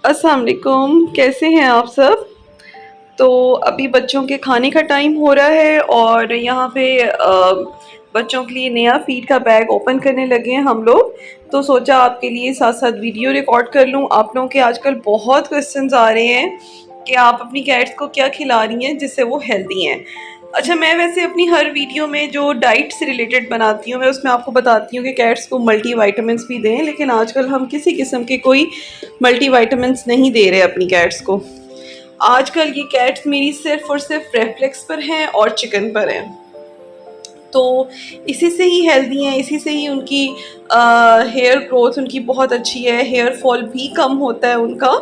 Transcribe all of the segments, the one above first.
अस्सलाम वालेकुम, कैसे हैं आप सब। तो अभी बच्चों के खाने का टाइम हो रहा है और यहाँ पे बच्चों के लिए नया फीड का बैग ओपन करने लगे हैं हम लोग। तो सोचा आपके लिए साथ साथ वीडियो रिकॉर्ड कर लूँ। आप लोगों के आजकल बहुत क्वेश्चंस आ रहे हैं कि आप अपनी कैट्स को क्या खिला रही हैं जिससे वो हेल्दी हैं। अच्छा, मैं वैसे अपनी हर वीडियो में जो डाइट से रिलेटेड बनाती हूँ मैं उसमें आपको बताती हूँ कि कैट्स को मल्टी वाइटामिन भी दें, लेकिन आजकल हम किसी किस्म के कोई मल्टी वाइटामिन नहीं दे रहे अपनी कैट्स को। आजकल ये कैट्स मेरी सिर्फ और सिर्फ रेफ्लेक्स पर हैं और चिकन पर हैं। तो इसी से ही हेल्दी हैं, इसी से ही उनकी हेयर ग्रोथ उनकी बहुत अच्छी है, हेयर फॉल भी कम होता है उनका।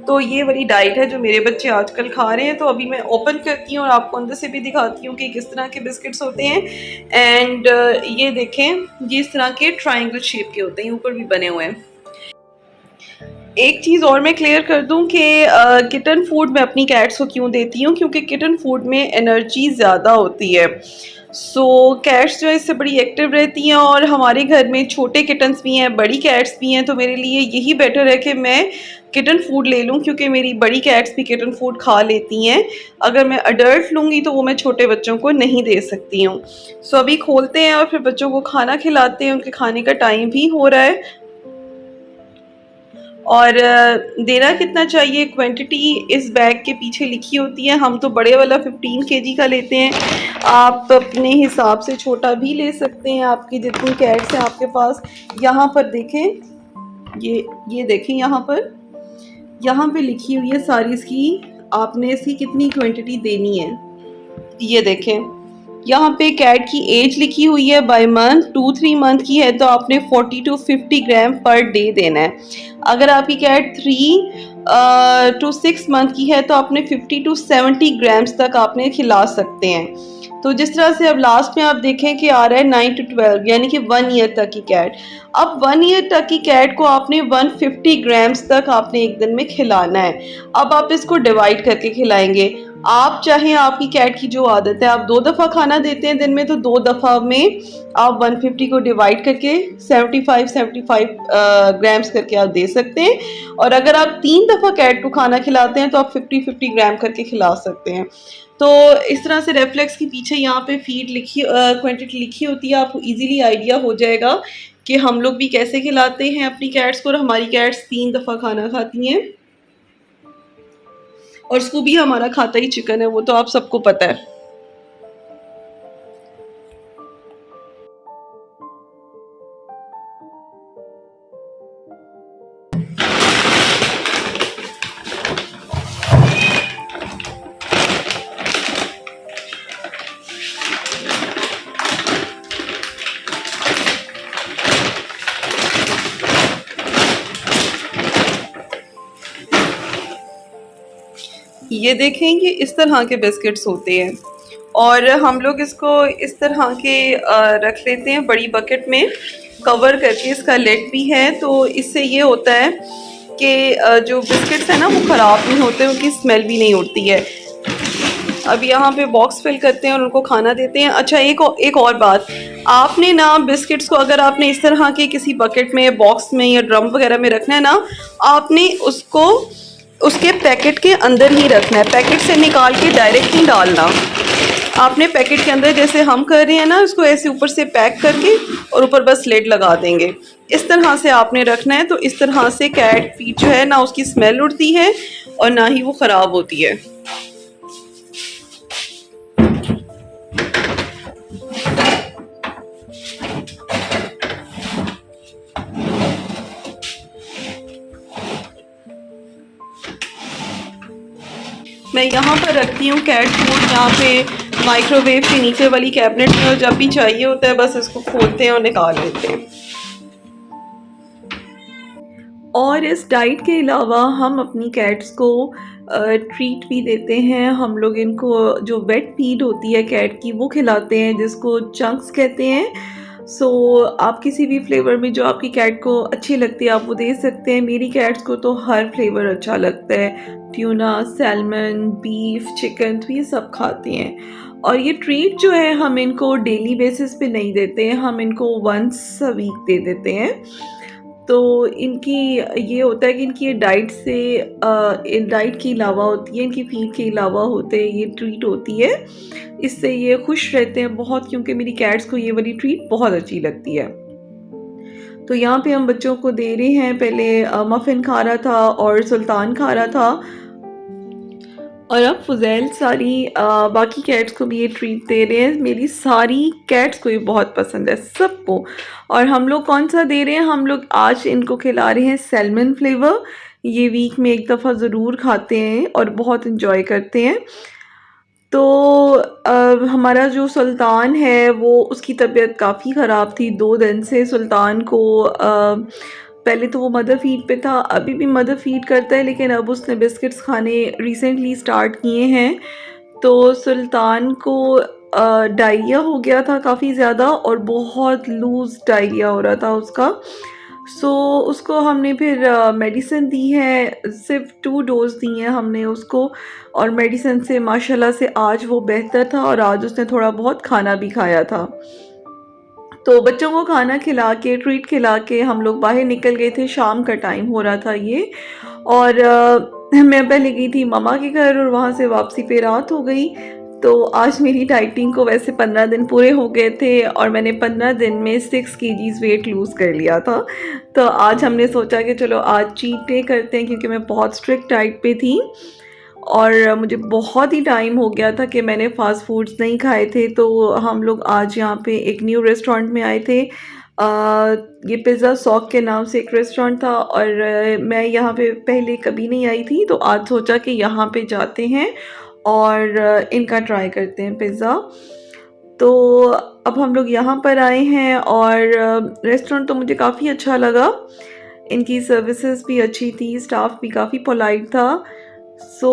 तो ये वाली डाइट है जो मेरे बच्चे आजकल खा रहे हैं। तो अभी मैं ओपन करती हूँ और आपको अंदर से भी दिखाती हूँ कि किस तरह के बिस्किट्स होते हैं। एंड ये देखें, ये इस तरह के ट्रायंगल शेप के होते हैं, ऊपर भी बने हुए हैं। एक चीज़ और मैं क्लियर कर दूं कि किटन फूड मैं अपनी कैट्स को क्यों देती हूँ, क्योंकि किटन फूड में एनर्जी ज़्यादा होती है। सो कैट्स जो है इससे बड़ी एक्टिव रहती हैं और हमारे घर में छोटे किटन्स भी हैं, बड़ी कैट्स भी हैं। तो मेरे लिए यही बेटर है कि मैं किटन फूड ले लूँ, क्योंकि मेरी बड़ी कैट्स भी किटन फूड खा लेती हैं। अगर मैं अडल्ट लूँगी तो वो मैं छोटे बच्चों को नहीं दे सकती हूँ। सो अभी खोलते हैं और फिर बच्चों को खाना खिलाते हैं। उनके खाने का टाइम भी हो रहा है। और देना कितना चाहिए, क्वांटिटी इस बैग के पीछे लिखी होती है। हम तो बड़े वाला 15 केजी का लेते हैं। आप अपने हिसाब से छोटा भी ले सकते हैं, आपकी जितनी कैट्स हैं आपके पास। यहाँ पर देखें, ये देखें, यहाँ पे लिखी हुई है सारी इसकी, आपने इसकी कितनी क्वांटिटी देनी है। ये देखें, यहाँ पे कैट की एज लिखी हुई है बाय मंथ। 2-3 मंथ की है तो आपने 40 to 50 ग्राम पर डे देना है। अगर आपकी कैट 3 to 6 मंथ की है तो आपने 50 to 70 ग्राम्स तक आपने खिला सकते हैं। तो जिस तरह से अब लास्ट में आप देखें कि आ रहा है 9 to 12, यानी कि 1 ईयर तक की कैट। अब 1 ईयर तक की कैट को आपने 150 ग्राम्स तक आपने एक दिन में खिलाना है। अब आप इसको डिवाइड करके खिलाएंगे। आप चाहे, आपकी कैट की जो आदत है, आप 2 दफ़ा खाना देते हैं दिन में, तो 2 दफ़ा में आप 150 को डिवाइड करके 75 ग्राम्स करके आप दे सकते हैं। और अगर आप 3 दफ़ा कैट को खाना खिलाते हैं तो आप 50 ग्राम करके खिला सकते हैं। तो इस तरह से रेफ्लेक्स के पीछे यहाँ पे फीड लिखी क्वांटिटी लिखी होती है। आपको इजीली आइडिया हो जाएगा कि हम लोग भी कैसे खिलाते हैं अपनी कैट्स को। और हमारी कैट्स 3 दफ़ा खाना खाती हैं और स्कूबी हमारा खाता ही चिकन है, वो तो आप सबको पता है। ये देखें, ये इस तरह के बिस्किट्स होते हैं और हम लोग इसको इस तरह के रख लेते हैं बड़ी बकेट में कवर करके। इसका लेड भी है, तो इससे ये होता है कि जो बिस्किट्स हैं ना वो ख़राब नहीं होते, उनकी स्मेल भी नहीं उड़ती है। अब यहाँ पे बॉक्स फिल करते हैं और उनको खाना देते हैं। अच्छा, एक और बात, आपने ना बिस्किट्स को अगर आपने इस तरह के किसी बकेट में, बॉक्स में या ड्रम वगैरह में रखना है ना, आपने उसको उसके पैकेट के अंदर ही रखना है। पैकेट से निकाल के डायरेक्ट नहीं डालना। आपने पैकेट के अंदर, जैसे हम कर रहे हैं ना, उसको ऐसे ऊपर से पैक करके और ऊपर बस लेड लगा देंगे। इस तरह से आपने रखना है। तो इस तरह से कैट फीड जो है ना, उसकी स्मेल उड़ती है और ना ही वो ख़राब होती है। मैं यहाँ पर रखती हूँ कैट फूड, यहाँ पे माइक्रोवेव के नीचे वाली कैबिनेट में, और जब भी चाहिए होता है बस इसको खोलते हैं और निकाल लेते हैं। और इस डाइट के अलावा हम अपनी कैट्स को ट्रीट भी देते हैं। हम लोग इनको जो वेट फीड होती है कैट की वो खिलाते हैं, जिसको चंक्स कहते हैं। सो आप किसी भी फ्लेवर में जो आपकी कैट को अच्छी लगती है आप वो दे सकते हैं। मेरी कैट्स को तो हर फ्लेवर अच्छा लगता है, ट्यूना, सैल्मन, बीफ, चिकन, तो ये सब खाती हैं। और ये ट्रीट जो है हम इनको डेली बेसिस पे नहीं देते हैं, हम इनको वंस अ वीक दे देते हैं। तो इनकी ये होता है कि इनकी ये डाइट से डाइट के अलावा होती है, इनकी फीड के अलावा होते हैं, ये ट्रीट होती है। इससे ये खुश रहते हैं बहुत, क्योंकि मेरी कैट्स को ये वाली ट्रीट बहुत अच्छी लगती है। तो यहाँ पे हम बच्चों को दे रहे हैं, पहले मफ़िन खा रहा था और सुल्तान खा रहा था, और अब फुज़ैल सारी बाकी कैट्स को भी ये ट्रीट दे रहे हैं। मेरी सारी कैट्स को ये बहुत पसंद है, सबको। और हम लोग कौन सा दे रहे हैं, हम लोग आज इनको खिला रहे हैं सैल्मन फ्लेवर। ये वीक में एक दफ़ा ज़रूर खाते हैं और बहुत इन्जॉय करते हैं। तो हमारा जो सुल्तान है वो, उसकी तबीयत काफ़ी ख़राब थी 2 दिन से। सुल्तान को पहले तो वो मदर फीड पे था, अभी भी मदर फीड करता है, लेकिन अब उसने बिस्किट्स खाने रिसेंटली स्टार्ट किए हैं। तो सुल्तान को डायरिया हो गया था काफ़ी ज़्यादा, और बहुत लूज़ डायरिया हो रहा था उसका। सो उसको हमने फिर मेडिसिन दी है, सिर्फ 2 डोज़ दी हैं हमने उसको, और मेडिसिन से माशाल्लाह से आज वो बेहतर था, और आज उसने थोड़ा बहुत खाना भी खाया था। तो बच्चों को खाना खिला के, ट्रीट खिला के हम लोग बाहर निकल गए थे। शाम का टाइम हो रहा था ये, और मैं पहले गई थी मामा के घर, और वहाँ से वापसी पे रात हो गई। तो आज मेरी डाइटिंग को वैसे 15 दिन पूरे हो गए थे, और मैंने 15 दिन में 6 केजीज़ वेट लूज़ कर लिया था। तो आज हमने सोचा कि चलो आज चीट डे करते हैं, क्योंकि मैं बहुत स्ट्रिक्ट डाइट पे थी और मुझे बहुत ही टाइम हो गया था कि मैंने फ़ास्ट फूड्स नहीं खाए थे। तो हम लोग आज यहाँ पे एक न्यू रेस्टोरेंट में आए थे। ये पिज़्ज़ा सॉक के नाम से एक रेस्टोरेंट था, और मैं यहाँ पे पहले कभी नहीं आई थी, तो आज सोचा कि यहाँ पे जाते हैं और इनका ट्राई करते हैं पिज़्ज़ा। तो अब हम लोग यहाँ पर आए हैं, और रेस्टोरेंट तो मुझे काफ़ी अच्छा लगा। इनकी सर्विसेज भी अच्छी थी, स्टाफ भी काफ़ी पोलाइट था। सो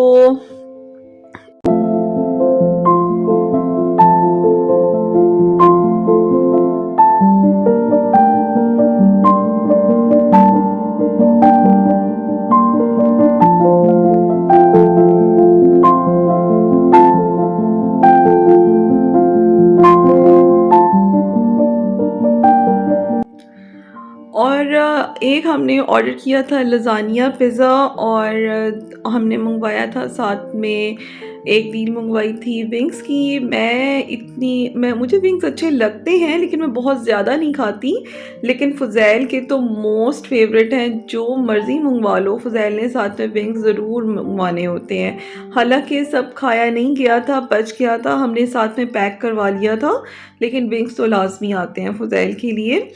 और एक हमने ऑर्डर किया था लज़ानिया पिज़्ज़ा, और हमने मंगवाया था साथ में एक डील मंगवाई थी विंग्स की। मुझे विंग्स अच्छे लगते हैं, लेकिन मैं बहुत ज़्यादा नहीं खाती। लेकिन फ़ुज़ैल के तो मोस्ट फेवरेट हैं, जो मर्ज़ी मंगवा लो, फ़ुज़ैल ने साथ में विंग्स ज़रूर मंगवाने होते हैं। हालांकि सब खाया नहीं गया था, बच गया था, हमने साथ में पैक करवा लिया था, लेकिन विंग्स तो लाजमी आते हैं फ़ुज़ैल के लिए।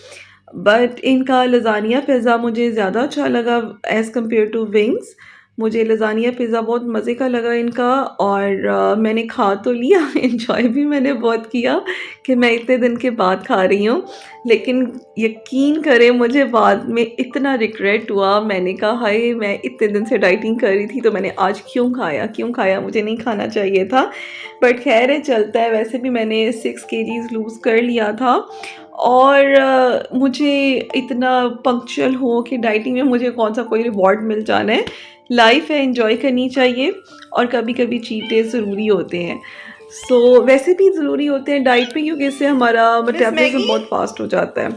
बट इनका लज़ानिया पिज़्ज़ा मुझे ज़्यादा अच्छा लगा एज़ कम्पेयर टू विंग्स। मुझे लज़ानिया पिज़्ज़ा बहुत मज़े का लगा इनका, और मैंने खा तो लिया, एंजॉय भी मैंने बहुत किया कि मैं इतने दिन के बाद खा रही हूँ। लेकिन यकीन करें, मुझे बाद में इतना रिग्रेट हुआ। मैंने कहा हाय, मैं इतने दिन से डाइटिंग कर रही थी, तो मैंने आज क्यों खाया, मुझे नहीं खाना चाहिए था। बट खैर है, चलता है। वैसे भी मैंने 6 केजीज़ लूज़ कर लिया था, और मुझे इतना पंक्चुअल हो कि डाइटिंग में मुझे कौन सा कोई रिवॉर्ड मिल जाना है। लाइफ है, एंजॉय करनी चाहिए, और कभी कभी चीट डे ज़रूरी होते हैं। सो वैसे भी ज़रूरी होते हैं डाइट पे, क्योंकि इससे हमारा मेटाबॉलिज्म बहुत फास्ट हो जाता है।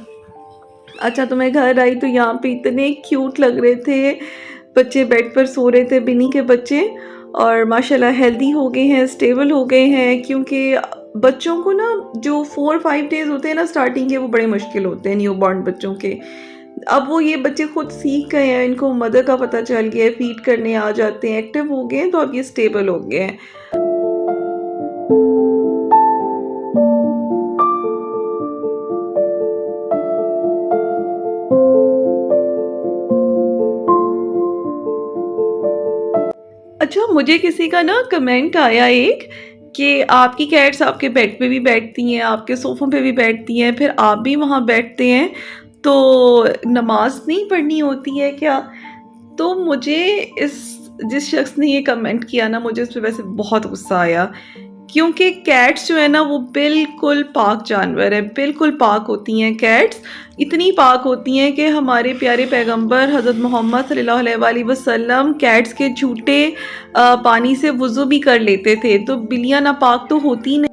अच्छा, तो मैं घर आई तो यहाँ पे इतने क्यूट लग रहे थे बच्चे, बेड पर सो रहे थे, बिनी के बच्चे, और माशाल्लाह हेल्दी हो गए हैं, स्टेबल हो गए हैं। क्योंकि बच्चों को ना जो 4-5 डेज़ होते हैं ना स्टार्टिंग के, वो बड़े मुश्किल होते हैं न्यू बॉर्न बच्चों के। अब वो ये बच्चे खुद सीख गए हैं, इनको मदर का पता चल गया है, फीड करने आ जाते हैं, एक्टिव हो गए हैं, तो अब ये स्टेबल हो गए हैं। अच्छा, मुझे किसी का ना कमेंट आया एक, कि आपकी कैट्स आपके बेड पे भी बैठती हैं, आपके सोफ़ों पे भी बैठती हैं, फिर आप भी वहाँ बैठते हैं, तो नमाज नहीं पढ़नी होती है क्या? तो मुझे इस जिस शख्स ने ये कमेंट किया ना, मुझे उस पे वैसे बहुत गुस्सा आया, क्योंकि कैट्स जो है ना, वो बिल्कुल पाक जानवर है, बिल्कुल पाक होती हैं कैट्स। इतनी पाक होती हैं कि हमारे प्यारे पैगंबर हज़रत मोहम्मद सल्लल्लाहु अलैहि वसल्लम कैट्स के झूठे पानी से वज़ू भी कर लेते थे। तो बिल्लियाँ नापाक तो होती नहीं।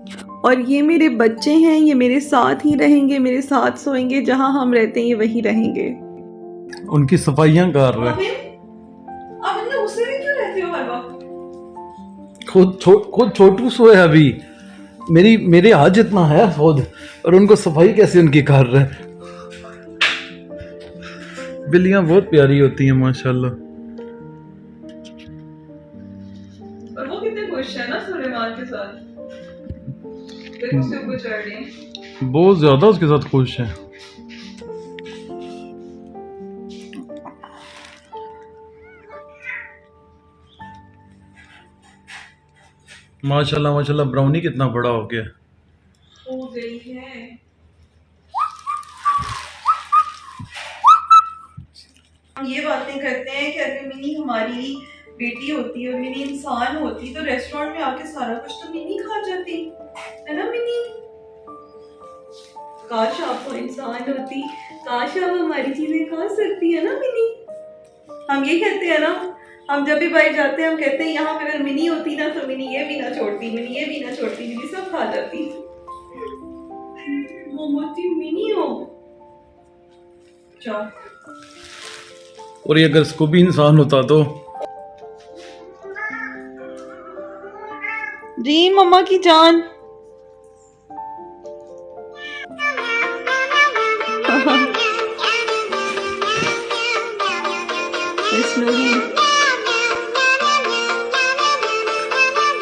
और ये मेरे बच्चे हैं, ये मेरे साथ ही रहेंगे, मेरे साथ सोएंगे, जहाँ हम रहते हैं ये वहीं रहेंगे। उनकी सफाइयां कर रहे हैं। आप इतना गुस्से में क्यों रहते हो हर वक्त? खुद छोटू सो है अभी, मेरे हाथ जितना है खुद, और उनको सफाई कैसे उनकी कर रहे हैं। बिल्लियां बहुत प्यारी होती हैं माशाल्लाह। और वो कितने खुश है ना सुलेमान के साथ, देखो उसके ऊपर चढ़ रहे हैं। बहुत ज्यादा उसके साथ खुश है। माशाल्लाह माशाल्लाह, ब्राउनी कितना बड़ा हो गया। हो गई है। हम ये बातें करते हैं कि अगर मिनी हमारी बेटी होती और मिनी इंसान होती तो रेस्टोरेंट में आके सारा कुछ तो मिनी खा जाती, है ना मिनी? काश आप तो इंसान होती, काश आप हमारी चीजें खा सकती है ना मिनी। हम ये कहते हैं ना, हम जब भी बाहर जाते हैं हम कहते हैं यहाँ पे अगर मिनी होती ना तो मिनी ये भी ना छोड़ती, मिनी ये भी ना छोड़ती, मिनी सब खा जाती। वो मोटी मिनी हो। चल। और ये अगर इसको भी इंसान होता तो। जी मम्मा की जान।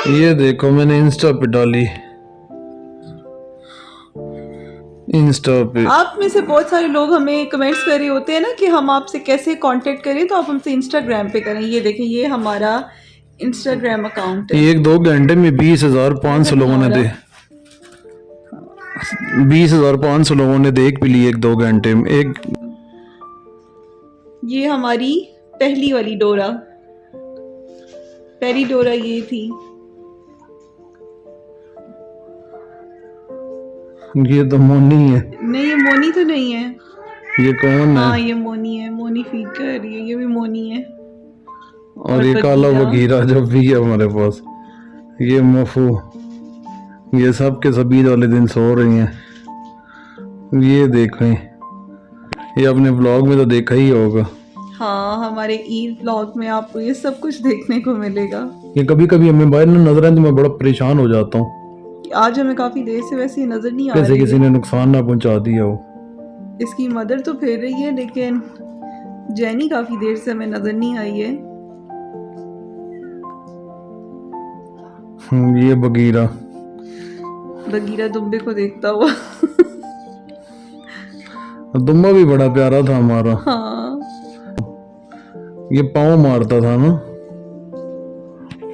ये देखो मैंने इंस्टा पे डाली, इंस्टा पे। आप में से बहुत सारे लोग हमें कमेंट्स कर रहे होते हैं ना कि हम आपसे कैसे कांटेक्ट करें, तो आप हमसे इंस्टाग्राम पे करें। ये देखें, ये हमारा इंस्टाग्राम अकाउंट है। 1-2 घंटे में 20,500 लोगों ने 20,500 लोगों ने देख भी ली 1-2 घंटे में। ये हमारी पहली वाली डोरा, पहली डोरा ये थी। ये तो मोनी है। नहीं ये मोनी तो नहीं है। ये कौन है? हाँ ये मोनी है, मोनी फीड कर रही है, ये भी मोनी है। और ये काला बगीरा जो भी है हमारे पास, ये मफू, ये सब के सब ईद वाले दिन सो रही हैं। ये देखें, ये अपने ब्लॉग में तो देखा ही होगा। हाँ हमारे ईद ब्लॉग में आपको ये सब कुछ देखने को मिलेगा। ये कभी कभी हमें बाहर ना नजर आए तो मैं बड़ा परेशान हो जाता हूँ। आज हमें काफी देर से वैसे ही नजर नहीं आ रही जैसे है। किसी ने नुकसान ना पहुंचा दिया हो। इसकी मदर तो फिर रही है लेकिन जैनी काफी देर से हमें नजर नहीं आई है। ये बगीरा, बगीरा दुम्बे को देखता हुआ। दुम्बा भी बड़ा प्यारा था हमारा। हाँ ये पाँव मारता था ना।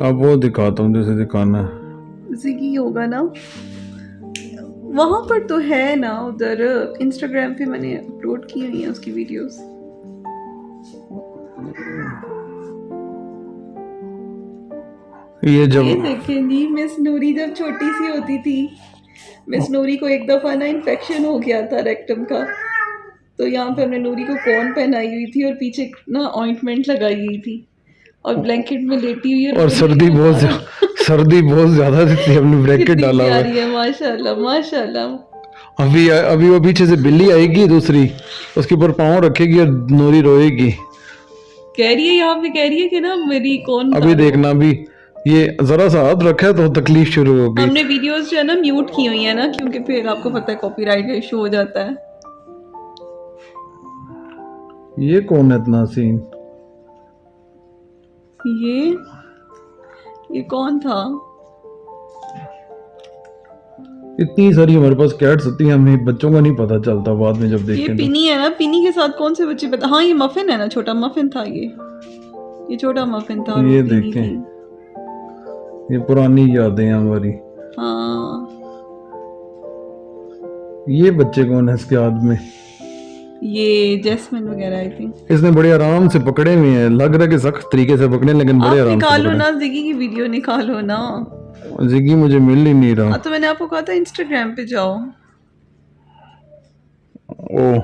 अब वो दिखाता हूँ जैसे दिखाना है। जिगी होगा ना वहां पर तो है ना, उधर इंस्टाग्राम पे मैंने अपलोड की हुई है उसकी वीडियोस। ये जब ये देखें जी, मिस नूरी जब छोटी सी होती थी, मिस नूरी को एक दफा ना इन्फेक्शन हो गया था रेक्टम का, तो यहाँ पे हमने नूरी को कौन पहनाई हुई थी और पीछे ना ऑइंटमेंट लगाई हुई थी और ब्लैंकेट में लेटी हुई है। और सर्दी बहुत ज्यादा थी, हमने ब्रैकेट डाला हुआ है। माशाल्लाह माशाल्लाह। अभी वो पीछे से बिल्ली आएगी दूसरी, उसके ऊपर पाँव रखेगी और नूरी रोएगी। कह रही है यहाँ पे, कह रही है कि ना मेरी कौन। अभी देखना भी, ये जरा सा हाथ रखा है तो तकलीफ शुरू हो गई। हमने वीडियोस जो है ना म्यूट की हुई है ना, क्योंकि फिर आपको पता है कॉपीराइट का इशू हो जाता है। ये कौन है इतना सीन? ये कौन था? इतनी सारी हमारे पास कैट्स होती हैं, हमें बच्चों का नहीं पता चलता बाद में जब देखते ये हैं। पिनी है ना, पिनी के साथ कौन से बच्चे पता। हाँ ये मफिन है ना, छोटा मफिन था ये छोटा मफिन था। ये देखें, ये पुरानी यादें हैं हमारी। हाँ ये बच्चे कौन है इसके हाथ में? ये जैस्मिन वगैरह आई थिंक। इसने बड़े आराम से पकड़े हुए हैं, लग रहा है कि सख्त तरीके से पकड़े, लेकिन बड़े आराम से निकालो ना जिगी की वीडियो निकालो ना। जिगी मुझे मिल ही नहीं रहा। तो मैंने आपको कहा था इंस्टाग्राम पे जाओ। ओ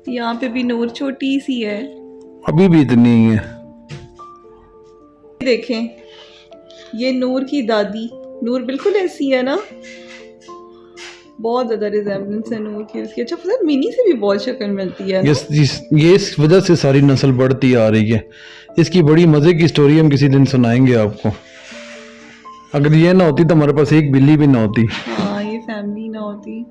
यहाँ पे भी नूर छोटी सी है, अभी भी इतनी ही है। देखें ये नूर की दादी, नूर बिल्कुल ऐसी है ना। बहुत ज़्यादा रिजेम्बलेंस है नूर की उसकी। अच्छा फजल, मिनी से भी बहुत शक्ल मिलती है। ये इस वजह से सारी नस्ल बढ़ती आ रही है। इसकी बड़ी मज़े की स्टोरी हम किसी दिन सुनाएंगे आपको। अगर ये ना होती तो हमारे पास एक बिल्ली भी ना होती। हाँ, ये फैमिली ना होती।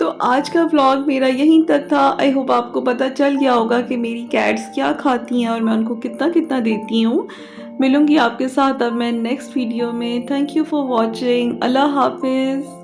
तो आज का व्लॉग मेरा यहीं तक था। आई होप आपको पता चल गया होगा कि मेरी कैट्स क्या खाती हैं और मैं उनको कितना कितना देती हूँ। मिलूंगी आपके साथ अब मैं नेक्स्ट वीडियो में। Thank you for watching. अल्लाह हाफिज़।